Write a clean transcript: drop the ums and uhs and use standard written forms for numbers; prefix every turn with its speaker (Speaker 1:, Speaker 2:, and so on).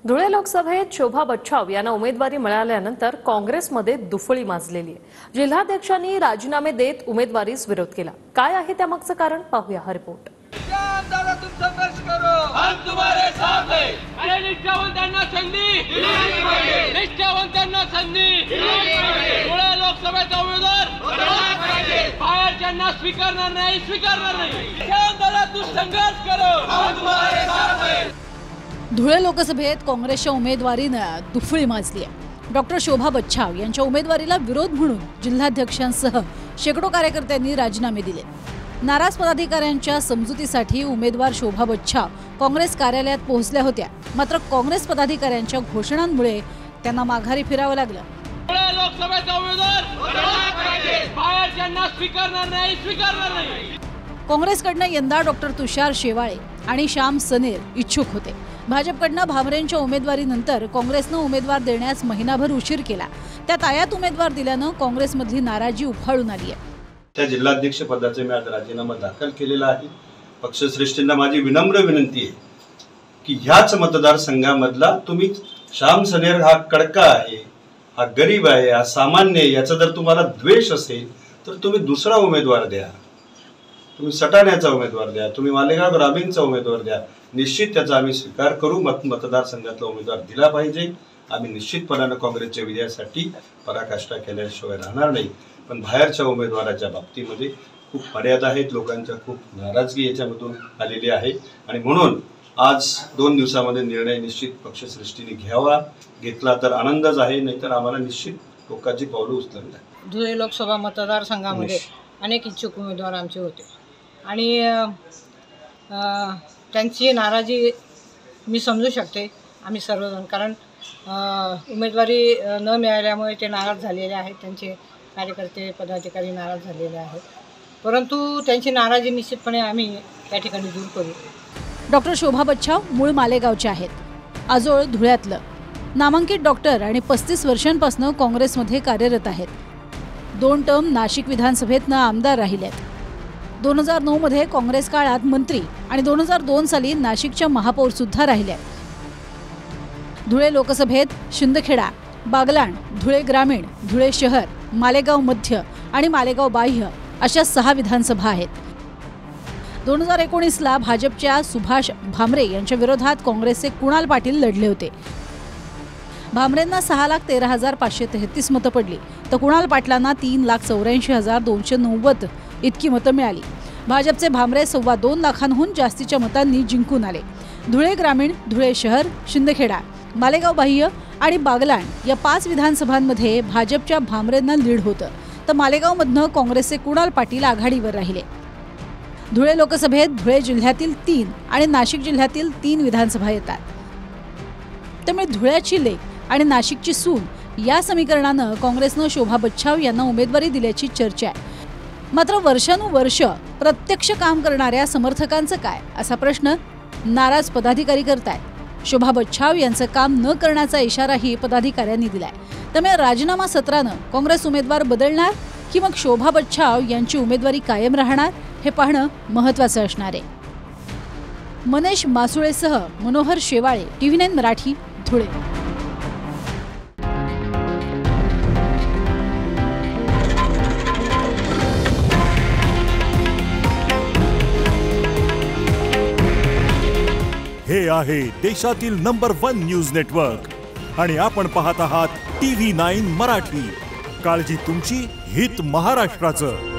Speaker 1: धुळे लोकसभेत शोभा बच्छाव यांना उमेदवारी मिळाल्यानंतर काँग्रेसमध्ये दुफळी माजलेली आहे। जिल्हाध्यक्षांनी राजीनामे देत उमेदवारीस विरोध केला। काय आहे त्यामागचं कारण पाहूया हा रिपोर्ट।
Speaker 2: धुळे लोकसभेत काँग्रेसच्या उमेदवारीनं दुफळी माजली आहे। डॉक्टर शोभा बच्छाव यांच्या उमेदवारीला विरोध म्हणून जिल्हाध्यक्षांसह शेकडो कार्यकर्त्यांनी राजीनामे दिले। नाराज पदाधिकाऱ्यांच्या समजुतीसाठी उमेदवार शोभा बच्छाव काँग्रेस कार्यालयात पोहोचल्या होत्या, मात्र काँग्रेस पदाधिकाऱ्यांच्या घोषणांमुळे त्यांना माघारी फिरावं लागलं। काँग्रेसकडनं यंदा डॉक्टर तुषार शेवाळे आणि श्याम सनेर इच्छुक होते। भाजपकडनं भामरेंच्या उमेदवारीनंतर काँग्रेसनं उमेदवार देण्यास महिनाभर उशीर केला। त्यात आयात उमेदवार दिल्यानं काँग्रेसमधली नाराजी उफाळून आली आहे।
Speaker 3: त्या जिल्हाध्यक्ष पदाचे मी आज राजीनामा दाखल केलेला आहे। पक्षश्रेष्ठींना माझी विनम्र विनंती आहे की ह्याच मतदारसंघामधला तुम्ही श्याम सनेर हा कडका आहे, हा गरीब आहे, हा सामान्य आहे, याचा जर तुम्हाला द्वेष असेल तर तुम्ही दुसरा उमेदवार द्या, तुम्ही सटाण्याचा उमेदवार द्या, तुम्ही मालेगाव ग्रामीणचा उमेदवार द्या। निश्चित त्याचा आम्ही स्वीकार करू। मतदारसंघातला उमेदवार दिला पाहिजे। आम्ही निश्चितपणाने काँग्रेसच्या विजयासाठी पराकाष्ठा केल्याशिवाय राहणार नाही। पण बाहेरच्या उमेदवाराच्या बाबतीमध्ये खूप मर्यादा आहेत, लोकांच्या खूप नाराजगी याच्यामधून आलेली आहे आणि म्हणून आज 2 दिवसामध्ये निर्णय निश्चित पक्षश्रेष्ठीने घ्यावा। घेतला तर आनंदच आहे, नाहीतर आम्हाला निश्चित लोकांची पावलं उचलावी लागतील।
Speaker 4: धुळे लोकसभा मतदारसंघामध्ये अनेक इच्छुक उमेदवार आमचे होते आणि त्यांची नाराजी मी समजू शकते, आम्ही सर्वजण, कारण उमेदवारी न मिळाल्यामुळे ते नाराज झालेले आहेत, त्यांचे कार्यकर्ते पदाधिकारी नाराज झालेले आहेत, परंतु त्यांची नाराजी निश्चितपणे आम्ही त्या ठिकाणी दूर करू।
Speaker 2: डॉक्टर शोभा बच्छाव मूळ मालेगावचे आहेत, आजोळ धुळ्यातलं, नामांकित डॉक्टर आणि 35 वर्षांपासून काँग्रेसमध्ये कार्यरत आहेत। 2 टर्म नाशिक विधानसभेतनं आमदार राहिलेत। 2009 मध्ये काँग्रेस काळात मंत्री आणि 2002 साली नाशिकच्या महापौर सुद्धा राहिल्या। धुळे लोकसभेत शिंदखेडा, बागलाण, धुळे ग्रामीण, धुळे शहर, मालेगाव मध्य आणि मालेगाव बाह्य अशा 6 विधानसभा आहेत। 2019 ला भाजपच्या सुभाष भामरे यांच्या विरोधात काँग्रेसचे कुणाल पाटील लढले होते। भामरेंना 6,13,533 मतं पडली तर कुणाल पाटलांना 3,84,290 इतकी मतं मिळाली। भाजपचे भामरे 2.25 लाखांहून जास्तीच्या मतांनी जिंकून आले। धुळे ग्रामीण, धुळे शहर, शिंदखेडा, मालेगाव बाह्य आणि बागलाण या 5 विधानसभांमध्ये भाजपच्या भामरेंना लीड होतं, तर मालेगावमधनं काँग्रेसचे कुणाल पाटील आघाडीवर राहिले। धुळे लोकसभेत धुळे जिल्ह्यातील 3 आणि नाशिक जिल्ह्यातील 3 विधानसभा येतात। त्यामुळे धुळ्याची लेक आणि नाशिकची सून या समीकरणानं काँग्रेसनं शोभा बच्छाव यांना उमेदवारी दिल्याची चर्चा आहे। मात्र वर्षानुवर्ष प्रत्यक्ष काम करणाऱ्या समर्थकांचं काय, असा प्रश्न नाराज पदाधिकारी करतायत। शोभा बच्छाव यांचं काम न करण्याचा इशाराही पदाधिकाऱ्यांनी दिलाय। त्यामुळे राजीनामा सत्रानं काँग्रेस उमेदवार बदलणार की मग शोभा बच्छाव यांची उमेदवारी कायम राहणार, हे पाहणं महत्त्वाचं असणार आहे। मनेश मासुळेसह मनोहर शेवाळे, TV9 मराठी, धुळे।
Speaker 5: हे आहे देशातील नंबर 1 न्यूज नेटवर्क आणि आपण पाहत आहात TV9 मराठी। काळजी तुमची, हित महाराष्ट्राचं।